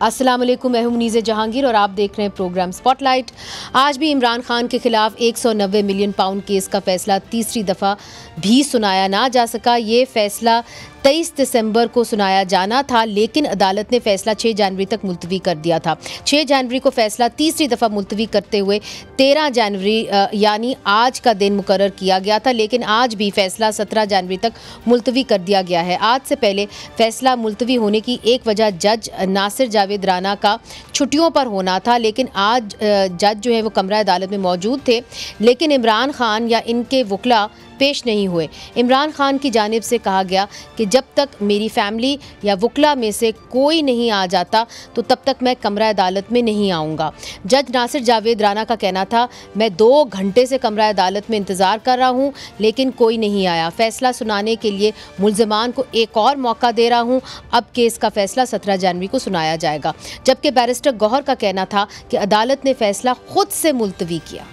अस्सलाम वालेकुम, मैं हूं मुनीज़ जहांगीर और आप देख रहे हैं प्रोग्राम स्पॉटलाइट। आज भी इमरान खान के खिलाफ 190 मिलियन पाउंड केस का फैसला तीसरी दफ़ा भी सुनाया ना जा सका। ये फैसला 23 दिसंबर को सुनाया जाना था, लेकिन अदालत ने फैसला 6 जनवरी तक मुलतवी कर दिया था। 6 जनवरी को फैसला तीसरी दफ़ा मुलतवी करते हुए 13 जनवरी यानी आज का दिन मुकर्रर किया गया था, लेकिन आज भी फैसला 17 जनवरी तक मुलतवी कर दिया गया है। आज से पहले फैसला मुलतवी होने की एक वजह जज नासिर जावेद राना का छुट्टियों पर होना था, लेकिन आज जज जो है वो कमरा अदालत में मौजूद थे, लेकिन इमरान खान या इनके वकला पेश नहीं हुए। इमरान खान की जानिब से कहा गया कि जब तक मेरी फैमिली या वकला में से कोई नहीं आ जाता तो तब तक मैं कमरा अदालत में नहीं आऊँगा। जज नासिर जावेद राना का कहना था, मैं 2 घंटे से कमरा अदालत में इंतज़ार कर रहा हूँ लेकिन कोई नहीं आया। फैसला सुनाने के लिए मुल्ज़िमान को एक और मौका दे रहा हूँ। अब केस का फैसला 17 जनवरी को सुनाया जाएगा। जबकि बैरिस्टर गौहर का कहना था कि अदालत ने फैसला खुद से मुलतवी किया।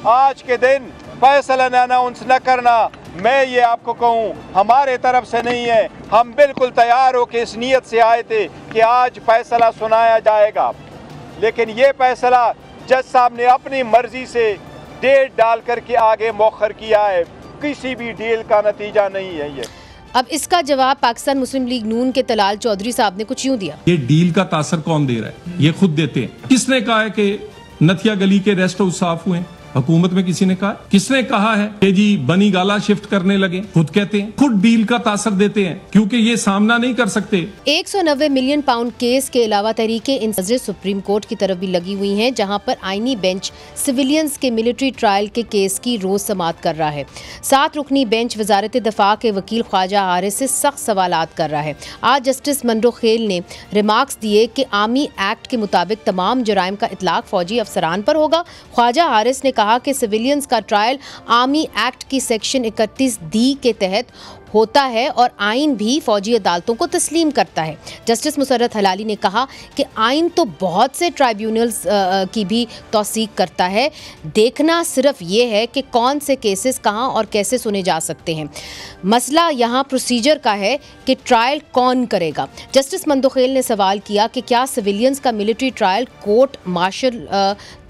आज के दिन फैसला अनाउंस न करना, मैं ये आपको कहूँ, हमारे तरफ से नहीं है। हम बिल्कुल तैयार हो के इस नीयत से आए थे कि आज फैसला सुनाया जाएगा, लेकिन ये फैसला जज साहब ने अपनी मर्जी से डेट डाल करके आगे मौखर किया है। किसी भी डील का नतीजा नहीं है ये। अब इसका जवाब पाकिस्तान मुस्लिम लीग नून के तलाल चौधरी साहब ने कुछ यूं दिया। ये डील का तासर कौन दे रहा है? ये खुद देते हैं। किसने कहा है कि नथिया गली के रेस्ट हाउस साफ हुए? हुकूमत में किसी ने कहा? किसने कहा है कि जी बनी गाला शिफ्ट करने लगे? खुद कहते हैं, खुद डील का तासर देते हैं, क्योंकि ये सामना नहीं कर सकते। 190 मिलियन पाउंड केस के अलावा तहरीकें इंतज़ार सुप्रीम कोर्ट की तरफ भी लगी हुई हैं, जहां पर आईनी बेंच सिविलियंस के मिलिट्री ट्रायल के केस की रोज समाअत कर रहा है। 7 रुकनी बेंच वजारत दफा के वकील ख्वाजा हारिस से सख्त सवालात कर रहा है। आज जस्टिस मनरो खेल ने रिमार्क्स दिए कि आर्मी एक्ट के मुताबिक तमाम जुराइम का इतलाक फौजी अफसरान पर होगा। ख्वाजा हारिस ने कहा कि सिविलियंस का ट्रायल आर्मी एक्ट की सेक्शन 31 डी के तहत होता है और आइन भी फौजी अदालतों को तस्लीम करता है। जस्टिस मुसर्रत हलाली ने कहा कि आइन तो बहुत से ट्राइब्यूनल्स की भी तौसीक करता है, देखना सिर्फ ये है कि कौन से केसेस कहाँ और कैसे सुने जा सकते हैं। मसला यहाँ प्रोसीजर का है कि ट्रायल कौन करेगा। जस्टिस मंदोखेल ने सवाल किया कि क्या सिविलियंस का मिलिट्री ट्रायल कोर्ट मार्शल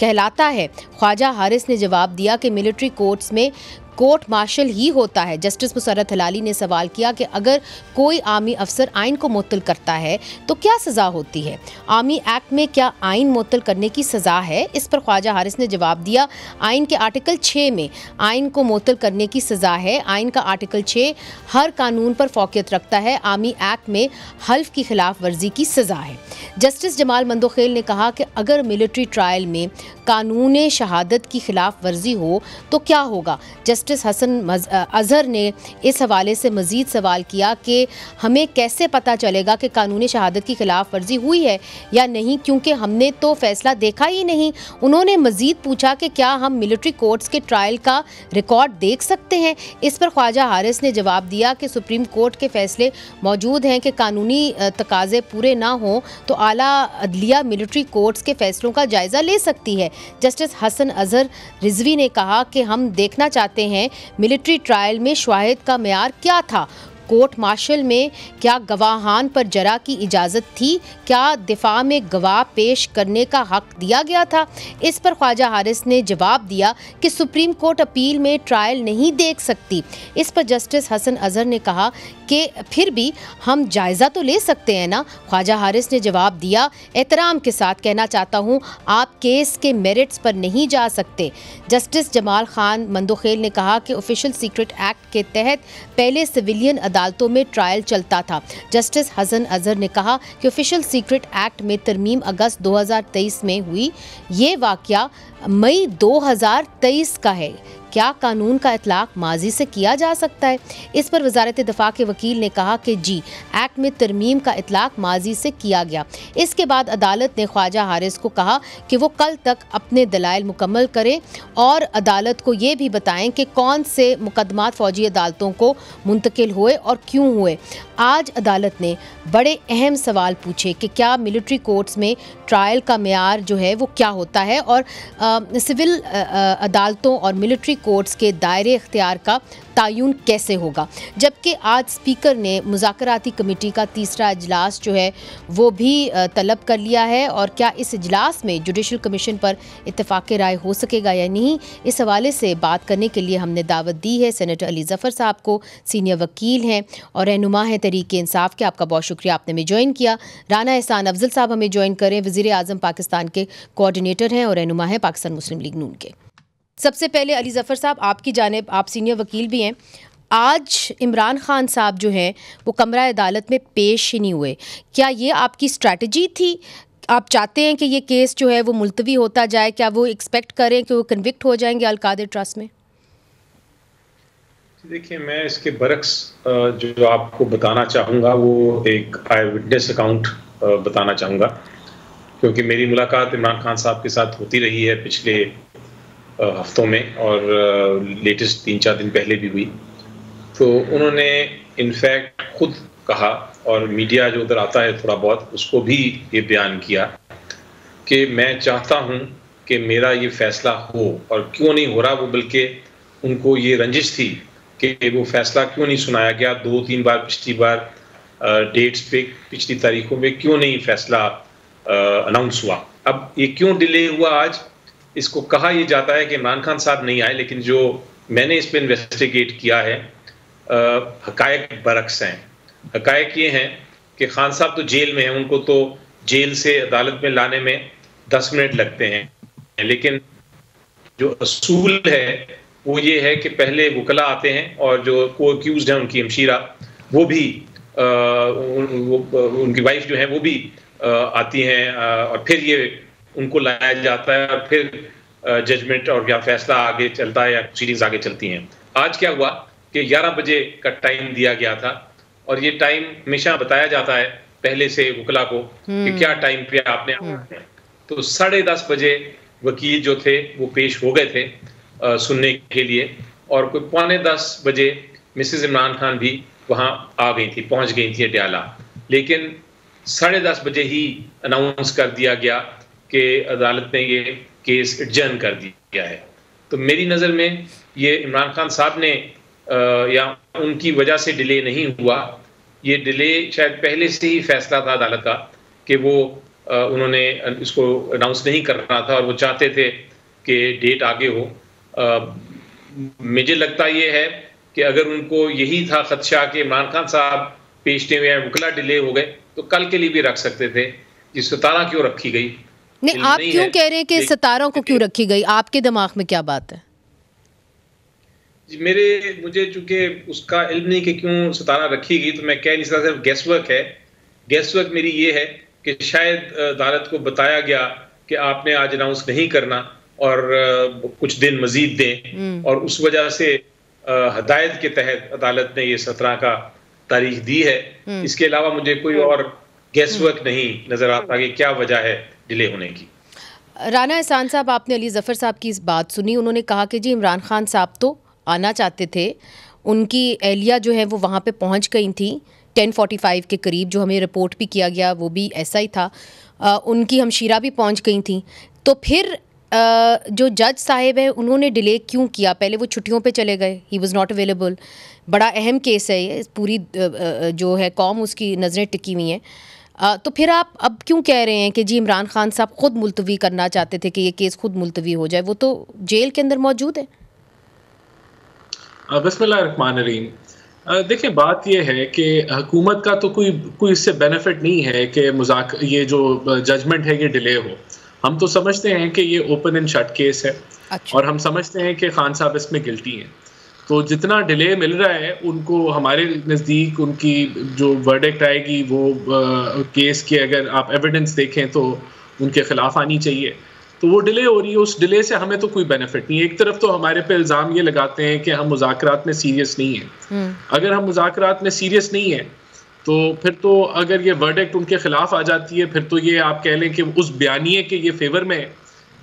कहलाता है। ख्वाजा हारिस ने जवाब दिया कि मिलिट्री कोर्ट्स में कोर्ट मार्शल ही होता है। जस्टिस मुसर्रत हलाली ने सवाल किया कि अगर कोई आर्मी अफसर आइन को मुअत्तल करता है तो क्या सज़ा होती है? आर्मी एक्ट में क्या आइन मुअत्तल करने की सज़ा है? इस पर ख्वाजा हारिस ने जवाब दिया, आइन के आर्टिकल 6 में आइन को मुअत्तल करने की सज़ा है। आइन का आर्टिकल 6 हर कानून पर फौकियत रखता है। आर्मी एक्ट में हल्फ की खिलाफ वर्जी की सज़ा है। जस्टिस जमाल मंदोखेल ने कहा कि अगर मिलिट्री ट्रायल में कानून शहादत की खिलाफ वर्जी हो तो क्या होगा? जस्टिस हसन अजहर ने इस हवाले से मज़ीद सवाल किया कि हमें कैसे पता चलेगा कि कानून शहादत की खिलाफ वर्जी हुई है या नहीं, क्योंकि हमने तो फैसला देखा ही नहीं। उन्होंने मज़ीद पूछा कि क्या हम मिलिट्री कोर्ट्स के ट्रायल का रिकॉर्ड देख सकते हैं? इस पर ख्वाजा हारिस ने जवाब दिया कि सुप्रीम कोर्ट के फैसले मौजूद हैं कि कानूनी तकाज़े पूरे ना हों तो आला अदलिया मिलिट्री कोर्ट्स के फैसलों का जायज़ा ले सकती है। जस्टिस हसन अजहर रिजवी ने कहा कि हम देखना चाहते हैं मिलिट्री ट्रायल में शवाहिद का मेयार क्या था। कोर्ट मार्शल में क्या गवाहान पर जरा की इजाज़त थी? क्या दिफा में गवाह पेश करने का हक दिया गया था? इस पर ख्वाजा हारिस ने जवाब दिया कि सुप्रीम कोर्ट अपील में ट्रायल नहीं देख सकती। इस पर जस्टिस हसन अजहर ने कहा कि फिर भी हम जायज़ा तो ले सकते हैं ना। ख्वाजा हारिस ने जवाब दिया, एहतराम के साथ कहना चाहता हूँ, आप केस के मेरिट्स पर नहीं जा सकते। जस्टिस जमाल खान मंदोखेल ने कहा कि ऑफिशियल सीक्रेट एक्ट के तहत पहले सिविलियन अदालतों में ट्रायल चलता था। जस्टिस हसन अजहर ने कहा कि ऑफिशियल सीक्रेट एक्ट में तरमीम अगस्त 2023 में हुई। ये वाक़या मई 2023 का है। क्या कानून का इतलाक माजी से किया जा सकता है? इस पर वजारत दफा के वकील ने कहा कि जी, एक्ट में तरमीम का इतलाक माजी से किया गया। इसके बाद अदालत ने ख्वाजा हारिस को कहा कि वो कल तक अपने दलाइल मुकम्मल करें और अदालत को ये भी बताएं कि कौन से मुकदमात फौजी अदालतों को मुंतकिल हुए और क्यों हुए। आज अदालत ने बड़े अहम सवाल पूछे कि क्या मिलिट्री कोर्ट्स में ट्रायल का मेयार जो है वो क्या होता है और सिविल अदालतों और मिलिट्री कोर्ट्स के दायरे इख्तियार का तायुन कैसे होगा। जबकि आज स्पीकर ने मुज़ाकराती कमेटी का तीसरा इजलास जो है वो भी तलब कर लिया है, और क्या इस इजलास में जुडिशल कमीशन पर इत्तेफाक राय हो सकेगा या नहीं, इस हवाले से बात करने के लिए हमने दावत दी है सेनेटर अली ज़फ़र साहब को। सीनियर वकील हैं और रहनुमा हैं तहरीक इंसाफ के। आपका बहुत शुक्रिया, आपने हमें ज्वाइन किया। राना एहसान अफजल साहब हमें ज्वाइन करें, वज़ीर आज़म पाकिस्तान के कोऑर्डिनेटर हैं और रहनुमा हैं पाकिस्तान मुस्लिम लीग नून के। सबसे पहले अली ज़फ़र साहब, आपकी जानिब, आप सीनियर वकील भी हैं, आज इमरान खान साहब जो हैं वो कमरा अदालत में पेश ही नहीं हुए। क्या ये आपकी स्ट्रैटेजी थी? आप चाहते हैं कि ये केस जो है वो मुलतवी होता जाए? क्या वो एक्सपेक्ट करें कि वो कन्विक्ट हो जाएंगे अल-कादिर ट्रस्ट में? देखिए, मैं इसके बरक्स जो आपको बताना चाहूँगा वो एक आई विटनेस अकाउंट बताना चाहूँगा, क्योंकि मेरी मुलाकात इमरान खान साहब के साथ होती रही है पिछले हफ्तों में, और लेटेस्ट 3-4 दिन पहले भी हुई। तो उन्होंने इनफैक्ट खुद कहा, और मीडिया जो उधर आता है थोड़ा बहुत उसको भी ये बयान किया कि मैं चाहता हूँ कि मेरा ये फैसला हो, और क्यों नहीं हो रहा वो, बल्कि उनको ये रंजिश थी कि वो फैसला क्यों नहीं सुनाया गया 2-3 बार, पिछली बार डेट्स पे, पिछली तारीखों में क्यों नहीं फैसला अनाउंस हुआ। अब ये क्यों डिले हुआ आज, इसको कहा यह जाता है कि इमरान खान साहब नहीं आए, लेकिन जो मैंने इस पर इन्वेस्टिगेट किया है हकायक बरक्स हैं। हकायक ये हैं कि खान साहब तो जेल में हैं, उनको तो जेल से अदालत में लाने में 10 मिनट लगते हैं, लेकिन जो असूल है वो ये है कि पहले वकला आते हैं, और जो को अक्यूज्ड हैं उनकी हमशीरा वो भी उनकी वाइफ जो है वो भी आती हैं, और फिर ये उनको लाया जाता है, और फिर जजमेंट और या फैसला आगे चलता है या प्रोसीडिंग्स आगे चलती हैं। आज क्या हुआ कि 11 बजे का टाइम दिया गया था, और ये टाइम हमेशा बताया जाता है पहले से वकला को कि क्या टाइम पे आपने आना है। तो 10:30 बजे वकील जो थे वो पेश हो गए थे सुनने के लिए, और कोई 9:45 बजे मिसेस इमरान खान भी वहाँ आ गई थी, पहुँच गई थी अडयाला, लेकिन 10:30 बजे ही अनाउंस कर दिया गया कि अदालत ने ये केस एडजर्न कर दिया है। तो मेरी नज़र में ये इमरान खान साहब ने या उनकी वजह से डिले नहीं हुआ, ये डिले शायद पहले से ही फैसला था अदालत का कि वो उन्होंने इसको अनाउंस नहीं करना था, और वो चाहते थे कि डेट आगे हो। मुझे लगता ये है कि अगर उनको यही था खदशा कि इमरान खान साहब पेश नहीं हुए, वकला डिले हो गए, तो कल के लिए भी रख सकते थे। ये 17 क्यों रखी गई? नहीं, आप क्यों कह रहे हैं कि 17 को क्यों रखी गई? आपके दिमाग में क्या बात है? मुझे चूंकि उसका इल्म नहीं कि क्यों 17 रखी गई, तो मैं कह नहीं सकता, सिर्फ गेस वर्क है। गेस वर्क मेरी ये है कि शायद अदालत को बताया गया कि आपने आज अनाउंस नहीं करना और कुछ दिन मजीद दें, और उस वजह से हदायत के तहत अदालत ने ये 17 का तारीख दी है। इसके अलावा मुझे कोई और गेस वर्क नहीं नजर आता कि क्या वजह है डिले होने की। राना एहसान साहब, आपने अली ज़फ़र साहब की इस बात सुनी, उन्होंने कहा कि जी इमरान खान साहब तो आना चाहते थे, उनकी एहलिया जो है वो वहाँ पे पहुँच गई थी 10:45 के करीब, जो हमें रिपोर्ट भी किया गया वो भी ऐसा ही था। उनकी हमशीरा भी पहुँच गई थी, तो फिर जो जज साहिब है उन्होंने डिले क्यों किया? पहले वो छुट्टियों पे चले गए, ही वाज नॉट अवेलेबल। बड़ा अहम केस है ये, पूरी जो है कौम उसकी नज़रें टिकी हुई हैं। तो फिर आप अब क्यों कह रहे हैं कि जी इमरान खान साहब खुद मुलतवी करना चाहते थे कि ये केस खुद मुलतवी हो जाए? वो तो जेल के अंदर मौजूद है। बिस्मिल्लाहिर्रहमानिर्रहीम। देखिए, बात यह है कि हुकूमत का तो कोई इससे बेनिफिट नहीं है कि ये जो जजमेंट है ये डिले हो। हम तो समझते हैं कि ये ओपन एंड शट केस है। अच्छा। और हम समझते हैं कि खान साहब इसमें गिल्टी हैं, तो जितना डिले मिल रहा है उनको हमारे नज़दीक उनकी जो वर्डिक्ट आएगी वो केस के अगर आप एविडेंस देखें तो उनके खिलाफ आनी चाहिए। तो वो डिले हो रही है, उस डिले से हमें तो कोई बेनिफिट नहीं है। एक तरफ तो हमारे पे इल्ज़ाम ये लगाते हैं कि हम मुज़ाकरात में सीरियस नहीं हैं। अगर हम मुज़ाकरात में सीरियस नहीं हैं तो फिर तो अगर ये वर्डिक्ट उनके खिलाफ आ जाती है, फिर तो ये आप कह लें कि उस बयानिए के ये फेवर में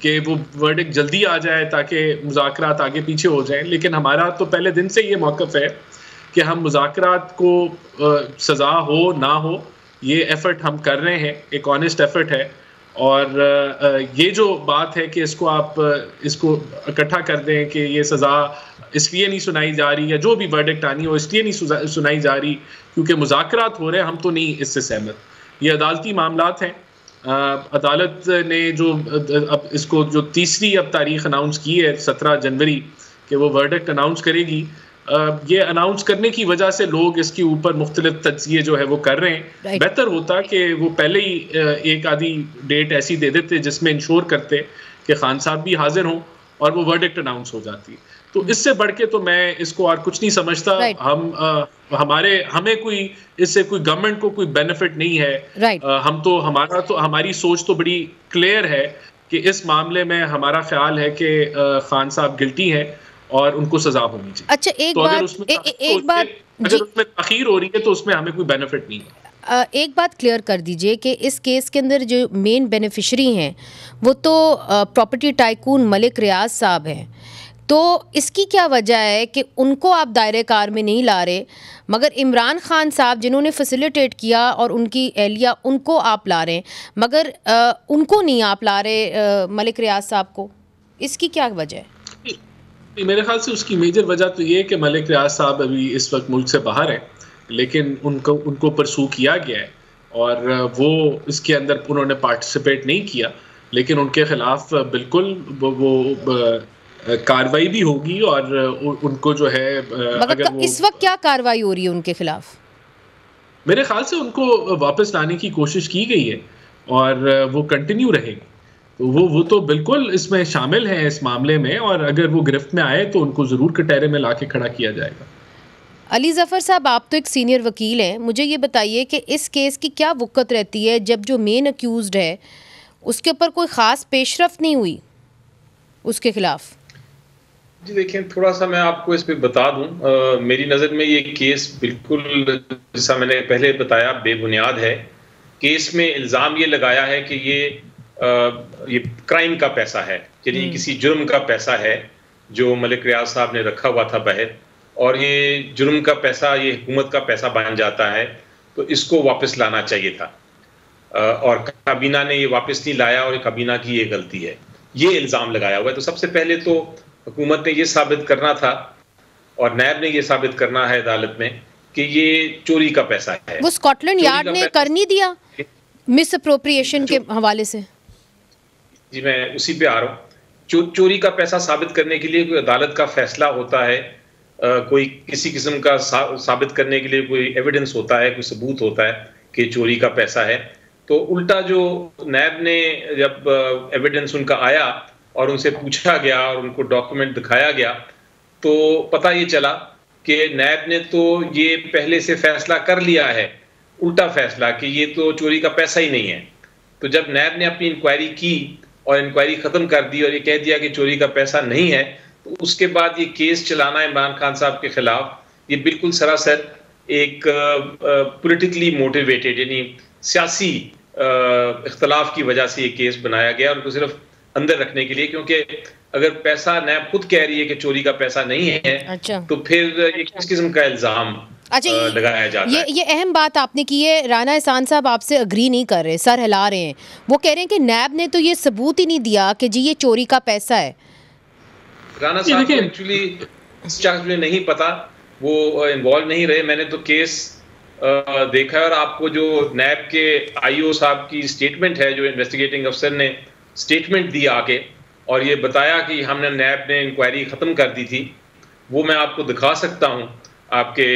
कि वो वर्डिक्ट जल्दी आ जाए ताकि मुज़ाकरात आगे पीछे हो जाएं। लेकिन हमारा तो पहले दिन से ये मौक़िफ़ है कि हम मुज़ाकरात को सज़ा हो ना हो, ये एफ़र्ट हम कर रहे हैं, एक ऑनेस्ट एफ़र्ट है। और ये जो बात है कि इसको आप इसको इकट्ठा कर दें कि ये सज़ा इसलिए नहीं सुनाई जा रही, या जो भी वर्डिक्ट आनी हो इसलिए नहीं सुनाई जा रही क्योंकि मुज़ाकरात हो रहे हैं, हम तो नहीं इससे सहमत। ये अदालती मामलात हैं। अदालत ने जो अब इसको जो तीसरी अब तारीख अनाउंस की है 17 जनवरी कि वो वर्डिक्ट अनाउंस करेगी, ये अनाउंस करने की वजह से लोग इसके ऊपर मुख्तलिफ तज्जिए जो है वो कर रहे हैं। बेहतर होता कि वो पहले ही एक आधी डेट ऐसी दे देते जिसमें इंश्योर करते कि खान साहब भी हाजिर हों और वो वर्डिक्ट अनाउंस हो जाती। तो इससे बढ़ के तो मैं इसको और कुछ नहीं समझता। हमें कोई इससे कोई गवर्नमेंट को कोई बेनिफिट नहीं है। हम तो हमारी सोच तो बड़ी क्लियर है कि इस मामले में हमारा ख्याल है कि खान साहब गिल्टी हैं और उनको सजा होनी चाहिए। अच्छा, एक बात अगर उसमें ताखीर हो रही है तो उसमें हमें कोई बेनिफिट नहीं है। एक बात क्लियर कर दीजिए कि इस केस के अंदर जो मेन बेनिफिशरी हैं वो तो प्रॉपर्टी टाइकून मलिक रियाज साहब हैं, तो इसकी क्या वजह है कि उनको आप दायरे कार में नहीं ला रहे, मगर इमरान खान साहब जिन्होंने फैसिलिटेट किया और उनकी एहलिया उनको आप ला रहे हैं, मगर उनको नहीं आप ला रहे मलिक रियाज साहब को? इसकी क्या वजह है? मेरे ख्याल से उसकी मेजर वजह तो ये है कि मलिक रियाज साहब अभी इस वक्त मुल्क से बाहर है, लेकिन उनको परसू किया गया है और वो इसके अंदर उन्होंने पार्टिसिपेट नहीं किया, लेकिन उनके खिलाफ बिल्कुल वो कार्रवाई भी होगी और उनको जो है अगर इस वक्त क्या कार्रवाई हो रही है उनके खिलाफ? मेरे ख्याल से उनको वापस लाने की कोशिश की गई है और वो कंटिन्यू रहेगी। वो तो बिल्कुल इसमें शामिल है इस मामले में, और अगर वो गिरफ्त में आए तो उनको ज़रूर कटहरे में लाके खड़ा किया जाएगा। अली ज़फ़र साहब, आप तो एक सीनियर वकील हैं, मुझे ये बताइए कि इस केस की क्या वक़्त रहती है जब जो मेन अक्यूज़्ड है उसके ऊपर कोई ख़ास पेशरफ्त नहीं हुई उसके खिलाफ? जी देखिए, थोड़ा सा मैं आपको इस पे बता दूं, मेरी नज़र में ये केस बिल्कुल जैसा मैंने पहले बताया बेबुनियाद है। केस में इल्ज़ाम ये लगाया है कि ये क्राइम का पैसा है, यानी किसी जुर्म का पैसा है जो मलिक रियाज साहब ने रखा हुआ था बाहर, और ये जुर्म का पैसा ये हुकूमत का पैसा बन जाता है, तो इसको वापस लाना चाहिए था और काबीना ने ये वापस नहीं लाया और काबीना की ये गलती है, ये इल्ज़ाम लगाया हुआ है। तो सबसे पहले तो हुकूमत ने ये साबित करना था और नैब ने ये साबित करना है अदालत में कि ये चोरी का पैसा है। वो स्कॉटलैंड यार्ड ने कर नहीं दिया मिस अप्रोप्रिएशन के हवाले से? जी मैं उसी पे आ रहा हूँ। चोरी का पैसा साबित करने के लिए कोई अदालत का फैसला होता है, कोई किसी किस्म का साबित करने के लिए कोई एविडेंस होता है, कोई सबूत होता है कि चोरी का पैसा है। तो उल्टा जो नैब ने जब एविडेंस उनका आया और उनसे पूछा गया और उनको डॉक्यूमेंट दिखाया गया, तो पता ये चला कि नैब ने तो ये पहले से फैसला कर लिया है, उल्टा फैसला कि ये तो चोरी का पैसा ही नहीं है। तो जब नैब ने अपनी इंक्वायरी की और इंक्वायरी ख़त्म कर दी और ये कह दिया कि चोरी का पैसा नहीं है, तो उसके बाद ये केस चलाना इमरान खान साहब के खिलाफ ये बिल्कुल सरासर एक पॉलिटिकली मोटिवेटेड यानी सियासी इख्तलाफ की वजह से ये केस बनाया गया, उनको सिर्फ अंदर रखने के लिए, क्योंकि अगर पैसा नैब खुद कह रही है कि चोरी का पैसा नहीं है, अच्छा, तो फिर ये किस किस्म का इल्जाम लगाया जाता है? ये अहम बात आपने की है। राना एहसान साहब आपसे अग्री नहीं कर रहे, सर हिला रहे हैं। वो कह रहे हैं कि नैब ने तो ये सबूत ही नहीं दिया कि जी ये चोरी का पैसा है। राना साहब को एक्चुअली इस चार्ज में नहीं पता, वो इन्वॉल्व नहीं रहे। मैंने तो केस देखा है और आपको जो नैब के आईओ साहब की स्टेटमेंट है, जो इन्वेस्टिगेटिंग अफसर ने स्टेटमेंट दी आके और ये बताया कि हमने नैब ने इंक्वायरी ख़त्म कर दी थी, वो मैं आपको दिखा सकता हूँ आपके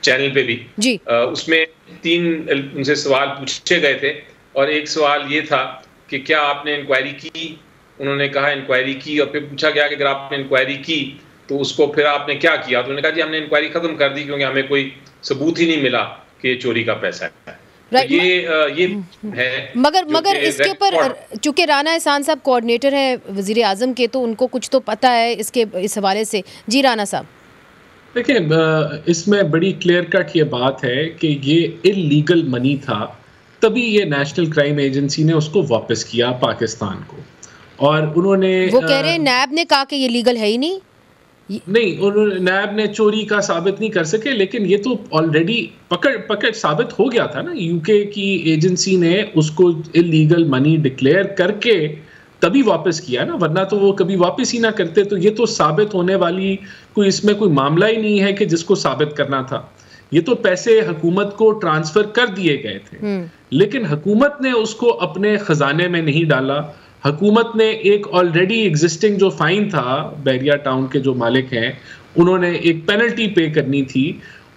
चैनल पे भी जी। उसमें 3 उनसे सवाल पूछे गए थे और एक सवाल ये था कि क्या आपने इंक्वायरी की? उन्होंने कहा इंक्वायरी की, और फिर पूछा गया कि अगर आपने इंक्वायरी की तो उसको फिर आपने क्या किया? तो उन्होंने कहा जी हमने इंक्वायरी ख़त्म कर दी क्योंकि हमें कोई सबूत ही नहीं मिला कि ये चोरी का पैसा है। तो ये है। मगर इसके ऊपर चूंकि राना एहसान साहब कोऑर्डिनेटर है वज़ीर आज़म के, तो उनको कुछ तो पता है इसके इस हवाले से। जी राना साहब, देखिए इसमें बड़ी क्लियर कट ये बात है कि ये इल्लीगल मनी था, तभी ये नेशनल क्राइम एजेंसी ने उसको वापस किया पाकिस्तान को। और उन्होंने वो कह रहे हैं नैब ने कहा कि ये लीगल है ही नहीं। नहीं, उन्होंने नैब ने चोरी का साबित नहीं कर सके, लेकिन ये तो ऑलरेडी पकड़ साबित हो गया था ना। यूके की एजेंसी ने उसको इलीगल मनी डिक्लेयर करके तभी वापस किया ना, वरना तो वो कभी वापस ही ना करते। तो ये तो साबित होने वाली इसमें कोई मामला ही नहीं है कि जिसको साबित करना था। ये तो पैसे हुकूमत को ट्रांसफर कर दिए गए थे, लेकिन हुकूमत ने उसको अपने खजाने में नहीं डाला। हुकूमत ने एक ऑलरेडी एग्जिस्टिंग जो फाइन था, बैरिया टाउन के जो मालिक हैं उन्होंने एक पेनल्टी पे करनी थी,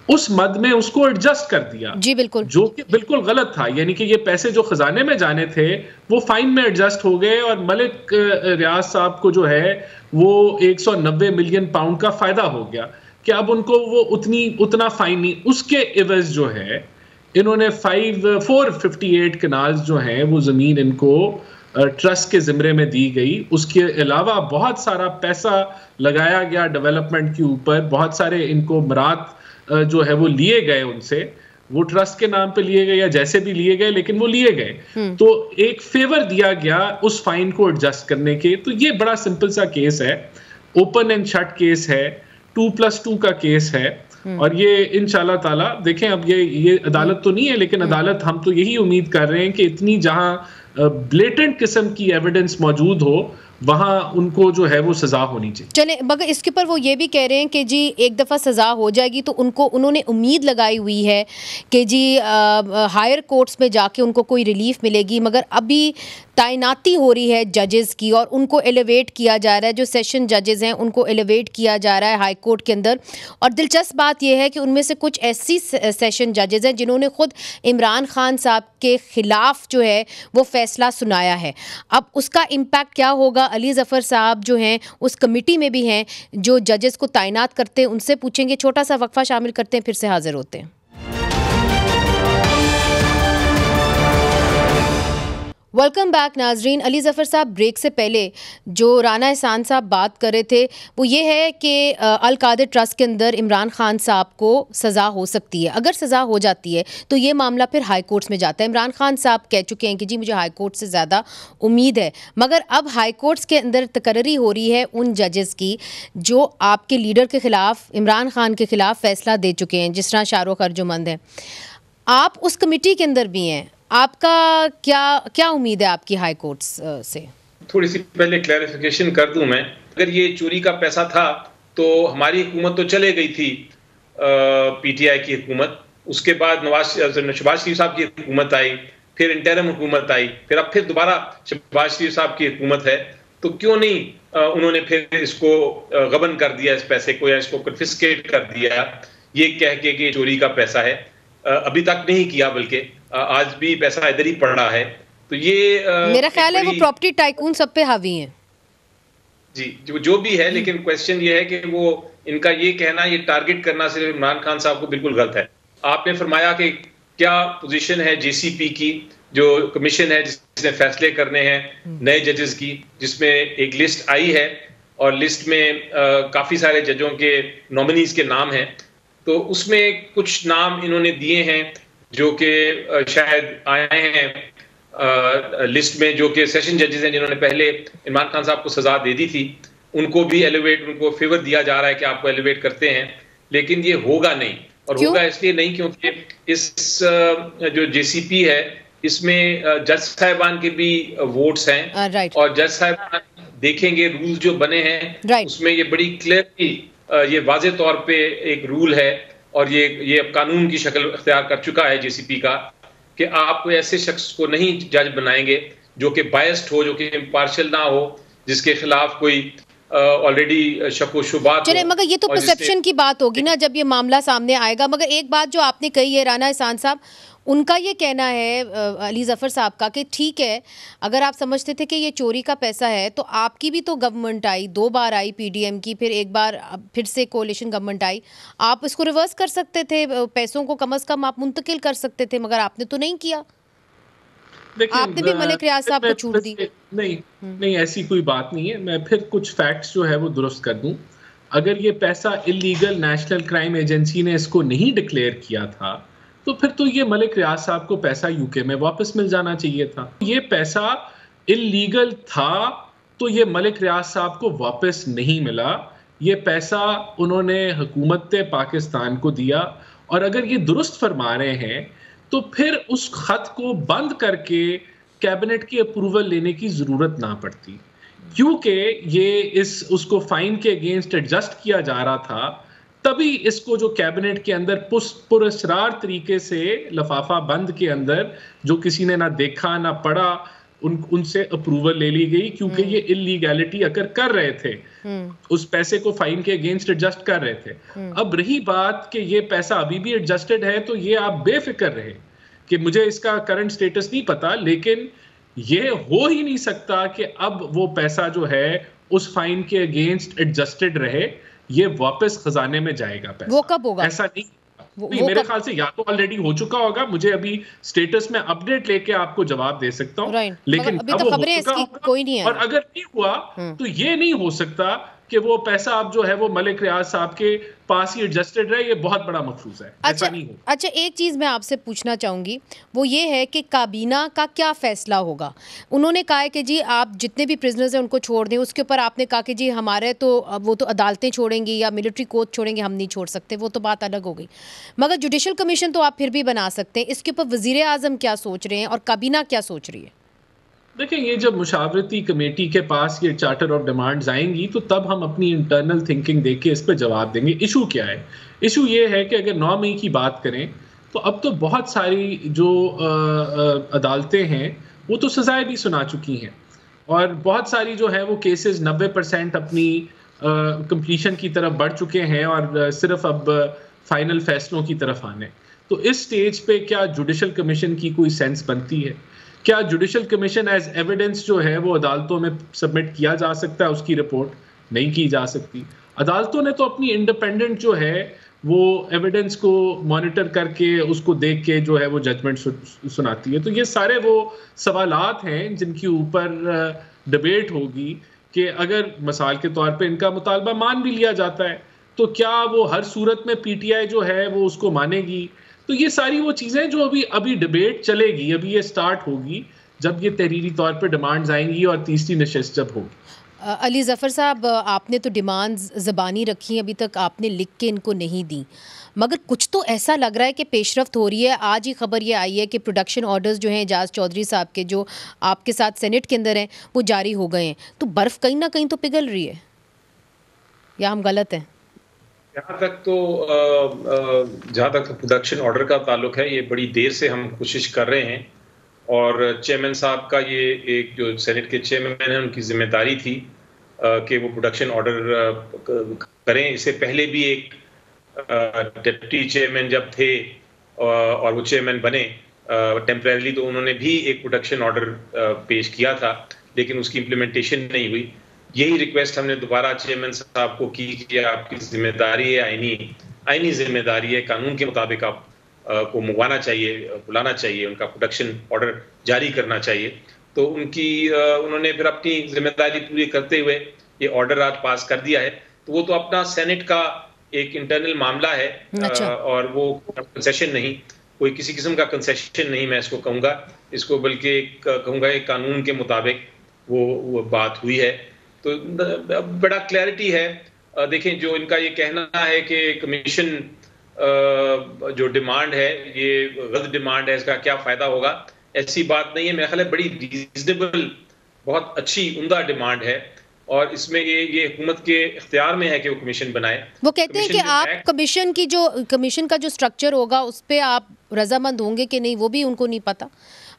उस मद में उसको एडजस्ट कर दिया। जी बिल्कुल, जो कि बिल्कुल गलत था। यानी कि ये पैसे जो खजाने में जाने थे वो फाइन में एडजस्ट हो गए, और मलिक रियाज साहब को जो है वो 190 मिलियन पाउंड का फायदा हो गया कि अब उनको वो उतना फाइन नहीं, उसके एवज जो है इन्होंने 458 कनाल्स जो हैं वो जमीन इनको ट्रस्ट के जिम्मे में दी गई। उसके अलावा बहुत सारा पैसा लगाया गया डेवलपमेंट के ऊपर, बहुत सारे इनको मरात जो है वो लिए गए उनसे, वो ट्रस्ट के नाम पे लिए गए या जैसे भी लिए गए, लेकिन वो लिए गए। तो एक फेवर दिया गया उस फाइन को एडजस्ट करने के। तो ये बड़ा सिंपल सा केस है, ओपन एंड शट केस है, 2+2 का केस है, और ये इंशाल्लाह ताला देखें, अब ये अदालत तो नहीं है, लेकिन अदालत, हम तो यही उम्मीद कर रहे हैं कि इतनी जहां ब्लेटेंट किस्म की एविडेंस मौजूद हो वहां उनको जो है वो सजा होनी चाहिए। चले, मगर इसके ऊपर वो ये भी कह रहे हैं कि जी एक दफ़ा सज़ा हो जाएगी तो उन्होंने उम्मीद लगाई हुई है कि जी हायर कोर्ट्स में जाके उनको कोई रिलीफ मिलेगी, मगर अभी तैनाती हो रही है जजेस की और उनको एलिवेट किया जा रहा है। जो सेशन जजेस हैं उनको एलिवेट किया जा रहा है हाई कोर्ट के अंदर। और दिलचस्प बात यह है कि उनमें से कुछ ऐसी सेशन जजेस हैं जिन्होंने खुद इमरान खान साहब के ख़िलाफ़ जो है वो फ़ैसला सुनाया है। अब उसका इम्पैक्ट क्या होगा? अली ज़फ़र साहब जो हैं उस कमेटी में भी हैं जो जजेस को तैनात करते हैं, उनसे पूछेंगे। छोटा सा वक्फा शामिल करते हैं, फिर से हाजिर होते हैं। वेलकम बैक नाजरीन। अली ज़फ़र साहब, ब्रेक से पहले जो राना एहसान साहब बात कर रहे थे वो ये है कि अल कादिर ट्रस्ट के अंदर इमरान खान साहब को सज़ा हो सकती है। अगर सज़ा हो जाती है तो ये मामला फिर हाई कोर्ट्स में जाता है। इमरान खान साहब कह चुके हैं कि जी मुझे हाई कोर्ट से ज़्यादा उम्मीद है, मगर अब हाई कोर्ट्स के अंदर तकर्री हो रही है उन जजेस की जो आपके लीडर के ख़िलाफ़, इमरान खान के ख़िलाफ़ फ़ैसला दे चुके हैं, जिस तरह शाहरुख अर्जुमंद है। आप उस कमेटी के अंदर भी हैं, आपका क्या उम्मीद है आपकी हाई कोर्ट्स से? थोड़ी सी पहले क्लैरिफिकेशन कर दूं मैं। अगर ये चोरी का पैसा था तो हमारी हुकूमत तो चले गई थी, पीटीआई की हुकूमत। उसके बाद शहबाज शरीफ साहब की हुकूमत आई, फिर इंटरिम हुकूमत आई, फिर अब फिर दोबारा शहबाज शरीफ साहब की हुकूमत है। तो क्यों नहीं उन्होंने फिर इसको गबन कर दिया, इस पैसे को, या इसको कन्फिस्केट कर दिया, ये कह के कि चोरी का पैसा है। अभी तक नहीं किया, बल्कि आज भी पैसा इधर ही पड़ रहा है। तो ये मेरा ख्याल है वो प्रॉपर्टी टाइकून सब पे हावी हैं। जी, जो भी है, लेकिन क्वेश्चन ये है कि वो इनका ये कहना, ये टारगेट करना सिर्फ इमरान खान साहब को बिल्कुल गलत है। आपने फरमाया कि क्या पोजीशन है जेसीपी की, जो कमीशन है जिसने फैसले करने हैं नए जजेस की, जिसमें एक लिस्ट आई है और लिस्ट में काफी सारे जजों के नॉमिनीज के नाम हैं। तो उसमें कुछ नाम इन्होंने दिए हैं जो कि शायद आए हैं लिस्ट में, जो कि सेशन जजेस हैं जिन्होंने पहले इमरान खान साहब को सजा दे दी थी। उनको भी एलिवेट, उनको फेवर दिया जा रहा है कि आपको एलिवेट करते हैं, लेकिन ये होगा नहीं। और होगा इसलिए नहीं क्योंकि इस जो जेसीपी है इसमें जज साहिबान के भी वोट्स हैं, और जज साहिबान देखेंगे रूल जो बने हैं उसमें ये बड़ी क्लियरली ये वाजे तौर पे एक रूल है, और ये अब कानून की शक्ल इख्तियार कर चुका है जेसीपी का, कि आप कोई ऐसे शख्स को नहीं जज बनाएंगे जो कि बायस्ड हो, जो कि इम्पार्शियल ना हो, जिसके खिलाफ कोई ऑलरेडी शक व शुबात। चले, मगर ये तो परसेप्शन की बात होगी ना जब ये मामला सामने आएगा। मगर एक बात जो आपने कही है राना एहसान साहब, उनका ये कहना है अली ज़फ़र साहब का कि ठीक है, अगर आप समझते थे कि ये चोरी का पैसा है तो आपकी भी तो गवर्नमेंट आई, 2 बार आई पीडीएम की, फिर एक बार फिर से कोalition गवर्नमेंट आई, आप इसको रिवर्स कर सकते थे, पैसों को कम से कम आप मुंतकिल कर सकते थे, मगर आपने तो नहीं किया। आपने भी मलिक रियाज साहब को छूट दी। नहीं, ऐसी कोई बात नहीं है। मैं फिर कुछ फैक्ट्स जो है वो दुरुस्त कर दूं। अगर ये पैसा इलीगल नेशनल क्राइम एजेंसी ने इसको नहीं डिक्लेयर किया था तो फिर तो ये मलिक रियाज साहब को पैसा यूके में वापस मिल जाना चाहिए था। ये पैसा इलीगल था तो ये मलिक रियाज साहब को वापस नहीं मिला, ये पैसा उन्होंने हुकूमत पाकिस्तान को दिया, और अगर ये दुरुस्त फरमा रहे हैं तो फिर उस खत को बंद करके कैबिनेट की अप्रूवल लेने की जरूरत ना पड़ती, क्योंकि ये उसको फाइन के अगेंस्ट एडजस्ट किया जा रहा था। तभी इसको जो कैबिनेट के अंदर पुरअसरार तरीके से लफाफा बंद के अंदर, जो किसी ने ना देखा ना पढ़ा, उनसे अप्रूवल ले ली गई, क्योंकि ये इलीगैलिटी अगर कर रहे थे, उस पैसे को फाइन के अगेंस्ट एडजस्ट कर रहे थे। अब रही बात कि ये पैसा अभी भी एडजस्टेड है, तो ये आप बेफिक्र रहे कि मुझे इसका करंट स्टेटस नहीं पता, लेकिन ये हो ही नहीं सकता कि अब वो पैसा जो है उस फाइन के अगेंस्ट एडजस्टेड रहे, ये वापस खजाने में जाएगा पैसा। वो कब होगा? ऐसा नहीं, मेरे ख्याल से या तो ऑलरेडी हो चुका होगा, मुझे अभी स्टेटस में अपडेट लेके आपको जवाब दे सकता हूं, लेकिन अभी तो खबरें इसकी कोई नहीं है। और अगर नहीं हुआ तो ये नहीं हो सकता कि वो पैसा अब जो है वो मलिक रियाज साहब के पास ही एडजस्टेड रहे, ये बहुत बड़ा मफरूज है। अच्छा, नहीं हो। अच्छा, एक चीज़ मैं आपसे पूछना चाहूँगी, वो ये है कि काबीना का क्या फैसला होगा। उन्होंने कहा है कि जी आप जितने भी प्रिजनर्स हैं उनको छोड़ दें, उसके ऊपर आपने कहा कि जी हमारे तो वो तो अदालतें छोड़ेंगी या मिलिट्री कोर्ट छोड़ेंगे, हम नहीं छोड़ सकते, वो तो बात अलग हो गई। मगर जुडिशल कमीशन तो आप फिर भी बना सकते हैं, इसके ऊपर वज़ीर आज़म क्या सोच रहे हैं और काबीना क्या सोच रही है? देखिए, ये जब मुशावरती कमेटी के पास ये चार्टर ऑफ डिमांड्स आएंगी तो तब हम अपनी इंटरनल थिंकिंग देख के इस पर जवाब देंगे। इशू क्या है? इशू ये है कि अगर 9 मई की बात करें तो अब तो बहुत सारी जो अदालतें हैं वो तो सजाएं भी सुना चुकी हैं, और बहुत सारी जो है वो केसेस 90% अपनी कंप्लीशन की तरफ बढ़ चुके हैं, और सिर्फ अब फाइनल फैसलों की तरफ आने। तो इस स्टेज पे क्या जुडिशल कमीशन की कोई सेंस बनती है? क्या जुडिशल कमीशन एज एविडेंस जो है वो अदालतों में सबमिट किया जा सकता है? उसकी रिपोर्ट नहीं की जा सकती। अदालतों ने तो अपनी इंडिपेंडेंट जो है वो एविडेंस को मॉनिटर करके उसको देख के जो है वो जजमेंट सुनाती है। तो ये सारे वो सवालात हैं जिनके ऊपर डिबेट होगी कि अगर मिसाल के तौर पे इनका मुतालबा मान भी लिया जाता है तो क्या वो हर सूरत में पीटीआई जो है वो उसको मानेगी? तो ये सारी वो चीज़ें जो अभी डिबेट चलेगी, अभी ये स्टार्ट होगी जब ये तहरीरी तौर पे डिमांड्स आएंगी और तीसरी नशिस्त जब होगी। अली ज़फ़र साहब, आपने तो डिमांड्स ज़बानी रखी, अभी तक आपने लिख के इनको नहीं दी, मगर कुछ तो ऐसा लग रहा है कि पेशरफ्त हो रही है। आज ही खबर ये आई है कि प्रोडक्शन ऑर्डर्स जो हैं एजाज चौधरी साहब के, जो आपके साथ सेनेट के अंदर हैं, वो जारी हो गए हैं। तो बर्फ़ कहीं ना कहीं तो पिघल रही है, या हम गलत हैं? जहाँ तक प्रोडक्शन ऑर्डर का ताल्लुक है, ये बड़ी देर से हम कोशिश कर रहे हैं, और चेयरमैन साहब का ये एक जो सेनेट के चेयरमैन हैं उनकी जिम्मेदारी थी कि वो प्रोडक्शन ऑर्डर करें। इससे पहले भी एक डिप्टी चेयरमैन जब थे और वो चेयरमैन बने टेम्परेरीली, तो उन्होंने भी एक प्रोडक्शन ऑर्डर पेश किया था, लेकिन उसकी इम्प्लीमेंटेशन नहीं हुई। यही रिक्वेस्ट हमने दोबारा चेयरमैन साहब को की कि आपकी जिम्मेदारी है, आईनी जिम्मेदारी है, कानून के मुताबिक आप को मंगवाना चाहिए, बुलाना चाहिए, उनका प्रोडक्शन ऑर्डर जारी करना चाहिए। तो उन्होंने फिर अपनी जिम्मेदारी पूरी करते हुए ये ऑर्डर आज पास कर दिया है। तो वो तो अपना सेनेट का एक इंटरनल मामला है। अच्छा। और वो कंसेशन नहीं, कोई किसी किस्म का कंसेशन नहीं मैं इसको कहूँगा, इसको बल्कि कहूँगा एक कानून के मुताबिक वो बात हुई है। तो बड़ा क्लैरिटी है। देखें, जो इनका ये कहना है कि कमीशन जो डिमांड है ये गलत डिमांड है, इसका क्या फायदा होगा, ऐसी बात नहीं है। मेरा ख्याल है बड़ी रीजनेबल, बहुत अच्छी उम्दा डिमांड है, और इसमें ये हुकूमत के इख्तियार में है कि वो कमीशन बनाए। वो कहते हैं कि आप कमीशन का जो स्ट्रक्चर होगा उस पर आप रजामंद होंगे कि नहीं, वो भी उनको नहीं पता,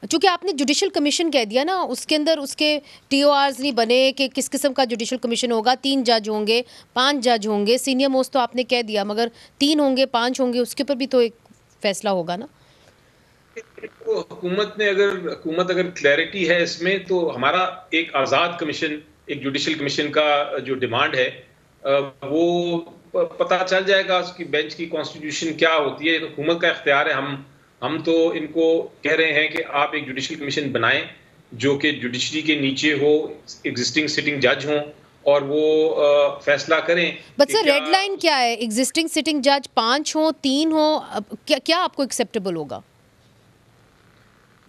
चूँकि आपने जुडिशल कमीशन कह दिया ना, उसके अंदर उसके TORs नहीं बने कि किस किस्म का जुडिशल कमीशन होगा। 3 जज होंगे, 5 जज होंगे, सीनियर मोस्ट तो आपने कह दिया, मगर 3 होंगे, 5 होंगे, उसके ऊपर भी तो एक फैसला होगा ना। हुकूमत अगर क्लैरिटी है इसमें, तो हमारा एक आज़ाद कमीशन, एक जुडिशल कमीशन का जो डिमांड है वो पता चल जाएगा, उसकी बेंच की कॉन्स्टिट्यूशन क्या होती है। तो हुकूमत का इख्तियार है। हम तो इनको कह रहे हैं कि आप एक जुडिशल कमीशन बनाएं जो कि जुडिशरी के नीचे हो, एग्जिस्टिंग सिटिंग जज हों, और वो फैसला करें। बट सर, रेड लाइन क्या है? एग्जिस्टिंग सिटिंग जज 5 हो, 3 हो, क्या आपको एक्सेप्टेबल होगा?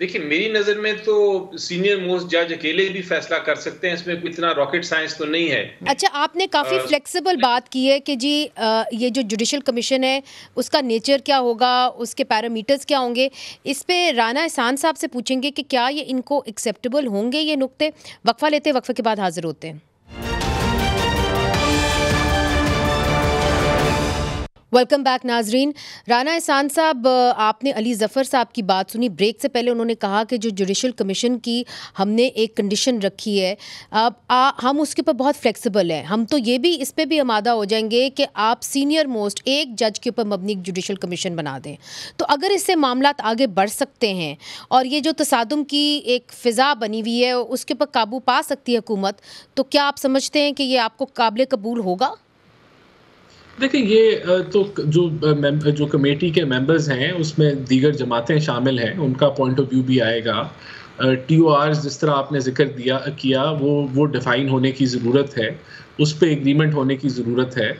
देखिए, मेरी नजर में तो सीनियर मोस्ट जज अकेले भी फैसला कर सकते हैं, इसमें कोई इतना रॉकेट साइंस तो नहीं है। अच्छा, आपने काफ़ी फ्लेक्सिबल बात की है कि जी ये जो जुडिशल कमीशन है उसका नेचर क्या होगा, उसके पैरामीटर्स क्या होंगे। इस पे राना एहसान साहब से पूछेंगे कि क्या ये इनको एक्सेप्टेबल होंगे ये नुक्ते। वक्फा लेते, वक्फे के बाद हाजिर होते हैं। वेलकम बैक नाजरीन। राना एहसान साहब, आपने अली ज़फ़र साहब की बात सुनी। ब्रेक से पहले उन्होंने कहा कि जो जुडिशल कमीशन की हमने एक कंडीशन रखी है, अब हम उसके ऊपर बहुत फ्लेक्सिबल हैं। हम तो ये भी इस पे भी आमादा हो जाएंगे कि आप सीनियर मोस्ट एक जज के ऊपर मबनी जुडिशल कमीशन बना दें। तो अगर इससे मामला आगे बढ़ सकते हैं और ये जो तसादुम की एक फ़िज़ा बनी हुई है उसके ऊपर काबू पा सकती है हुकूमत, तो क्या आप समझते हैं कि ये आपको काबिल कबूल होगा? देखिए, ये तो जो कमेटी के मेंबर्स हैं उसमें दीगर जमातें शामिल हैं, उनका पॉइंट ऑफ व्यू भी आएगा। TORs जिस तरह आपने जिक्र किया वो डिफ़ाइन होने की ज़रूरत है, उस पर एग्रीमेंट होने की ज़रूरत है।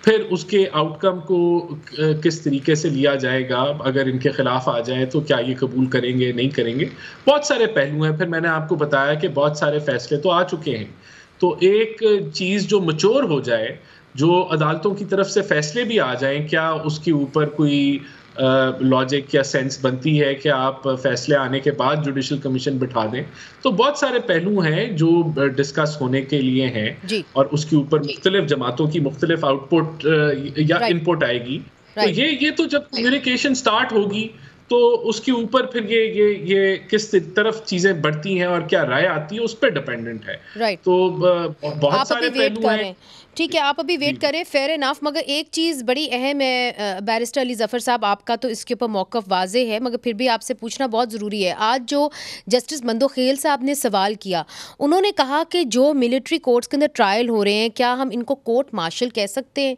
फिर उसके आउटकम को किस तरीके से लिया जाएगा, अगर इनके ख़िलाफ़ आ जाए तो क्या ये कबूल करेंगे नहीं करेंगे, बहुत सारे पहलू हैं। फिर मैंने आपको बताया कि बहुत सारे फ़ैसले तो आ चुके हैं। तो एक चीज़ जो मैच्योर हो जाए, जो अदालतों की तरफ से फैसले भी आ जाएं, क्या उसके ऊपर कोई लॉजिक या सेंस बनती है कि आप फैसले आने के बाद जुडिशल कमीशन बिठा दें। तो बहुत सारे पहलू हैं जो डिस्कस होने के लिए हैं और उसके ऊपर मुख्तलिफ जमातों की मुख्तलिफ आउटपुट या इनपुट आएगी। तो ये तो जब कम्युनिकेशन स्टार्ट होगी तो उसके ऊपर फिर ये किस तरफ चीजें बढ़ती हैं और क्या राय आती है उस पर डिपेंडेंट है। तो बहुत सारे पहलू हैं। ठीक है, आप अभी वेट करें, फेयर इनफ। मगर एक चीज़ बड़ी अहम है बैरिस्टर अली ज़फ़र साहब, आपका तो इसके ऊपर मौक़िफ़ वाज़े है, मगर फिर भी आपसे पूछना बहुत ज़रूरी है। आज जो जस्टिस मंदोखेल साहब ने सवाल किया, उन्होंने कहा कि जो मिलिट्री कोर्ट्स के अंदर ट्रायल हो रहे हैं, क्या हम इनको कोर्ट मार्शल कह सकते हैं?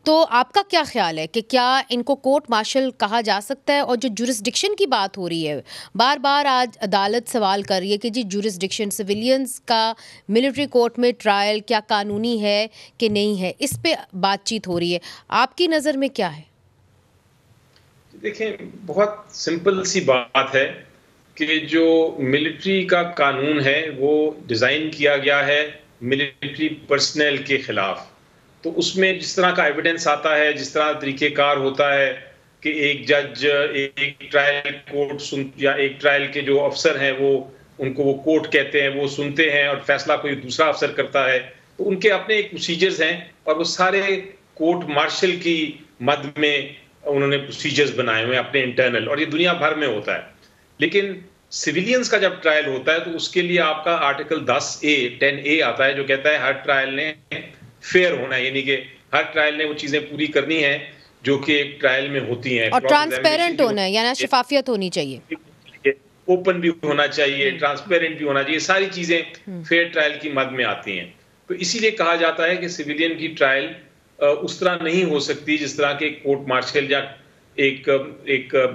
तो आपका क्या ख्याल है कि क्या इनको कोर्ट मार्शल कहा जा सकता है? और जो जुरिस्डिक्शन की बात हो रही है, बार बार आज अदालत सवाल कर रही है कि जी जुरिस्डिक्शन सिविलियंस का मिलिट्री कोर्ट में ट्रायल क्या कानूनी है कि नहीं है, इस पे बातचीत हो रही है। आपकी नज़र में क्या है? देखें, बहुत सिंपल सी बात है कि जो मिलिट्री का कानून है वो डिज़ाइन किया गया है मिलिट्री पर्सनल के खिलाफ। तो उसमें जिस तरह का एविडेंस आता है, जिस तरह तरीक़ेकार होता है कि एक जज एक ट्रायल कोर्ट या एक ट्रायल के जो अफसर हैं वो कोर्ट कहते हैं, वो सुनते हैं और फैसला कोई दूसरा अफसर करता है, तो उनके अपने एक प्रोसीजर्स हैं और वो सारे कोर्ट मार्शल की मद में उन्होंने प्रोसीजर्स बनाए हुए हैं अपने इंटरनल, और ये दुनिया भर में होता है। लेकिन सिविलियंस का जब ट्रायल होता है तो उसके लिए आपका आर्टिकल 10A आता है जो कहता है हर ट्रायल ने फेयर होना है, यानी कि हर ट्रायल ने वो चीजें पूरी करनी है जो कि एक ट्रायल में होती हैं, और ट्रांसपेरेंट होना है, यानी शफाफियत होनी चाहिए, ओपन भी होना चाहिए, ट्रांसपेरेंट भी होना चाहिए, सारी चीजें फेयर ट्रायल की मद में आती हैं। तो इसीलिए कहा जाता है कि सिविलियन की ट्रायल उस तरह नहीं हो सकती जिस तरह के कोर्ट मार्शल या एक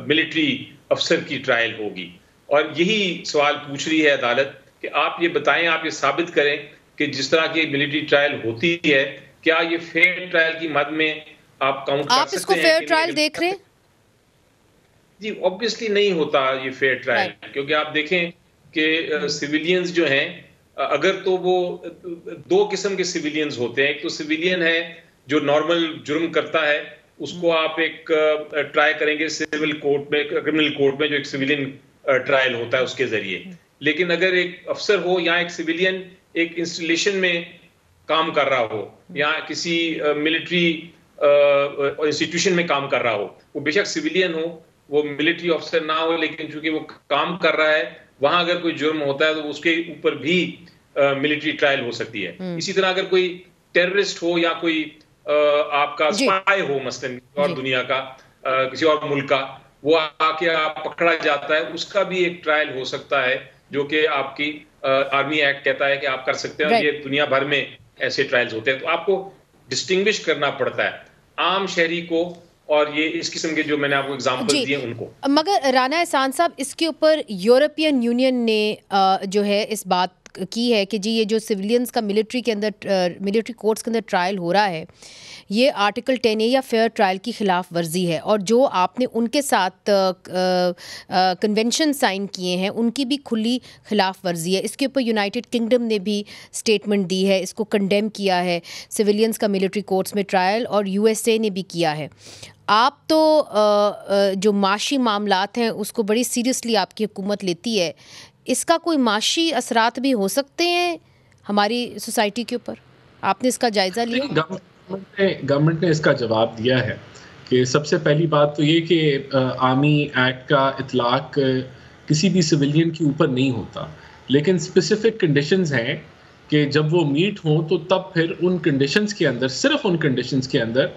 मिलिट्री अफसर की ट्रायल होगी। और यही सवाल पूछ रही है अदालत कि आप ये बताएं, आप ये साबित करें कि जिस तरह की मिलिट्री ट्रायल होती है, क्या ये फेयर ट्रायल की मद में आप काउंट कर सकते हैं? आप इसको फेयर ट्रायल देख रहे हैं? जी, ऑब्वियसली नहीं होता ये फेयर ट्रायल, क्योंकि आप देखें कि सिविलियंस जो हैं, अगर तो वो दो किस्म के सिविलियंस होते हैं। एक तो सिविलियन है जो नॉर्मल जुर्म करता है, उसको आप एक ट्राई करेंगे सिविल कोर्ट में, क्रिमिनल कोर्ट में, जो एक सिविलियन ट्रायल होता है उसके जरिए। लेकिन अगर एक अफसर हो या एक सिविलियन एक इंस्टॉलेशन में काम कर रहा हो या किसी मिलिट्री इंस्टीट्यूशन में काम कर रहा हो, वो बेशक सिविलियन हो, वो मिलिट्री ऑफिसर ना हो, लेकिन चूंकि वो काम कर रहा है, वहां अगर कोई जुर्म होता है तो उसके ऊपर भी मिलिट्री ट्रायल हो सकती है। इसी तरह अगर कोई टेररिस्ट हो या कोई आपका स्पाई हो, मसलन और दुनिया का किसी और मुल्क का, वो आके आप पकड़ा जाता है, उसका भी एक ट्रायल हो सकता है जो कि आपकी आर्मी एक्ट कहता है कि आप कर सकते हैं। और ये दुनिया भर में ऐसे ट्रायल्स होते हैं। तो आपको डिस्टिंग्विश करना पड़ता है आम शहरी को और ये इस किस्म के जो मैंने आपको एग्जांपल दिए उनको। मगर राना एहसान साहब, इसके ऊपर यूरोपियन यूनियन ने जो है इस बात की है कि जी ये जो सिविलियंस का मिलिट्री कोर्ट्स के अंदर ट्रायल हो रहा है ये आर्टिकल 10A या फेयर ट्रायल की खिलाफ वर्जी है, और जो आपने उनके साथ कन्वेंशन साइन किए हैं उनकी भी खुली खिलाफ वर्जी है। इसके ऊपर यूनाइटेड किंगडम ने भी स्टेटमेंट दी है, इसको कंडेम किया है सिविलियंस का मिलिट्री कोर्ट्स में ट्रायल, और USA ने भी किया है। आप तो जो माशी मामलात हैं उसको बड़ी सीरियसली आपकी हुकूमत लेती है, इसका कोई माशी असरात भी हो सकते हैं हमारी सोसाइटी के ऊपर? आपने इसका जायज़ा लिया? गवर्नमेंट ने इसका जवाब दिया है कि सबसे पहली बात तो ये कि आर्मी एक्ट का इतलाक किसी भी सिविलियन के ऊपर नहीं होता, लेकिन स्पेसिफिक कंडीशंस हैं कि जब वो मीट हों तो तब फिर उन कंडीशंस के अंदर, सिर्फ उन कंडीशंस के अंदर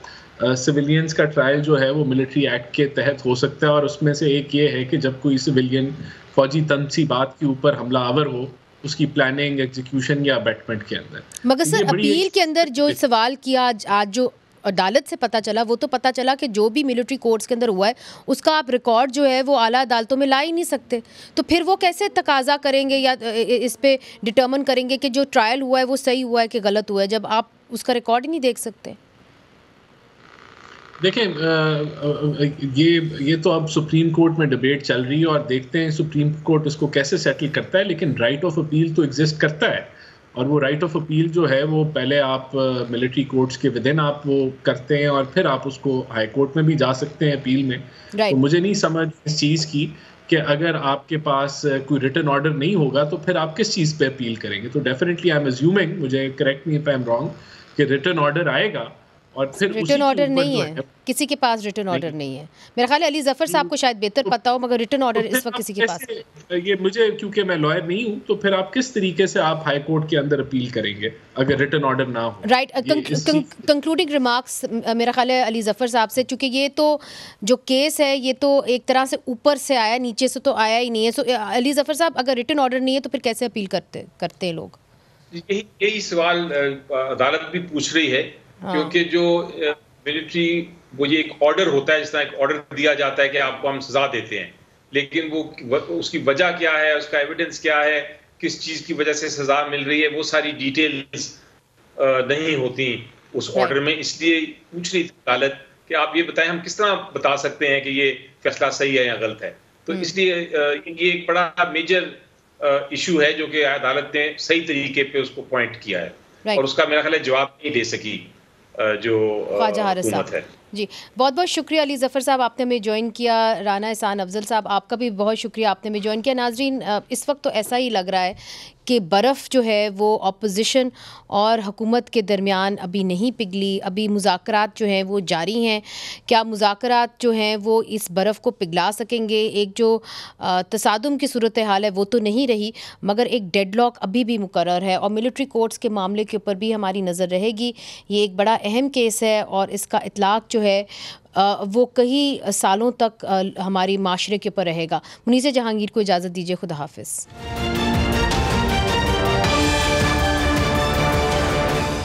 सिविलियंस का ट्रायल जो है वो मिलिट्री एक्ट के तहत हो सकता है। और उसमें से एक ये है कि जब कोई सिविलियन फौजी तनसीबात के ऊपर हमलावर हो, उसकी प्लानिंग, एग्जीक्यूशन या अबैटमेंट के अंदर। मगर सर अपील के अंदर जो सवाल किया आज जो अदालत से पता चला, वो तो पता चला कि जो भी मिलिट्री कोर्ट्स के अंदर हुआ है उसका आप रिकॉर्ड जो है वो आला अदालतों में ला ही नहीं सकते, तो फिर वो कैसे तकाजा करेंगे या इस पे डिटर्मिन करेंगे कि जो ट्रायल हुआ है वो सही हुआ है कि गलत हुआ है, जब आप उसका रिकॉर्ड ही नहीं देख सकते? देखें, ये तो अब सुप्रीम कोर्ट में डिबेट चल रही है और देखते हैं सुप्रीम कोर्ट उसको कैसे सेटल करता है, लेकिन राइट ऑफ अपील तो एग्जिस्ट करता है, और वो राइट ऑफ अपील जो है वो पहले आप मिलिट्री कोर्ट्स के विदिन आप वो करते हैं और फिर आप उसको हाई कोर्ट में भी जा सकते हैं अपील में। तो मुझे नहीं समझ इस चीज़ की कि अगर आपके पास कोई रिटन ऑर्डर नहीं होगा तो फिर आप किस चीज़ पे अपील करेंगे। तो डेफिनेटली आई एम अज्यूमिंग, मुझे correct me if I am wrong, कि रिटन ऑर्डर आएगा और फिर रिटर्न ऑर्डर नहीं है, किसी के पास रिटर्न ऑर्डर नहीं है। मेरा ख्याल है अली जफर साहब को शायद बेहतर पता हो, मगर रिटर्न ऑर्डर इस वक्त किसी के पास ये मुझे, क्योंकि मैं लॉयर नहीं हूं, तो फिर आप किस तरीके से आप हाई कोर्ट के अंदर अपील करेंगे अगर रिटर्न ऑर्डर ना हो? राइट, कंक्लूडिंग रिमार्क्स मेरा ख्याल है अली जफर साहब से, क्योंकि ये तो जो केस है ये तो एक तरह से ऊपर से आया, नीचे से तो आया ही नहीं है। सो अली जफर साहब, अगर रिटर्न ऑर्डर नहीं है तो फिर कैसे अपील करते हैं लोग? यही सवाल अदालत भी पूछ रही है, क्योंकि जो मिलिट्री वो ये एक ऑर्डर होता है, जिस तरह एक ऑर्डर दिया जाता है कि आपको हम सजा देते हैं, लेकिन वो उसकी वजह क्या है, उसका एविडेंस क्या है, किस चीज की वजह से सजा मिल रही है, वो सारी डिटेल्स नहीं होती उस ऑर्डर में। इसलिए पूछ रही थी अदालत कि आप ये बताएं, हम किस तरह बता सकते हैं कि ये फैसला सही है या गलत है। तो इसलिए ये एक बड़ा मेजर इशू है जो कि अदालत ने सही तरीके पे उसको पॉइंट किया है, और उसका मेरा ख्याल है जवाब नहीं दे सकी जो हुकूमत है। जी, बहुत बहुत शुक्रिया अली ज़फ़र साहब, आपने हमें ज्वाइन किया। राना एहसान अफजल साहब, आपका भी बहुत शुक्रिया, आपने हमें ज्वाइन किया। नाजरीन, इस वक्त तो ऐसा ही लग रहा है कि बर्फ़ जो है वो अपोजिशन और हुकूमत के दरमियान अभी नहीं पिघली, अभी मुज़ाकरात जो हैं वो जारी हैं। क्या मुज़ाकरात जो हैं वो इस बर्फ़ को पिघला सकेंगे? एक जो तसादुम की सूरत हाल है वो तो नहीं रही, मगर एक डेडलॉक अभी भी मुकर्रर है, और मिलिट्री कोर्ट्स के मामले के ऊपर भी हमारी नज़र रहेगी। ये एक बड़ा अहम केस है और इसका इतलाक़ जो है वो कई सालों तक हमारी माशरे के ऊपर रहेगा। मुनीज़ जहांगीर को इजाज़त दीजिए, खुदा हाफ़िज़।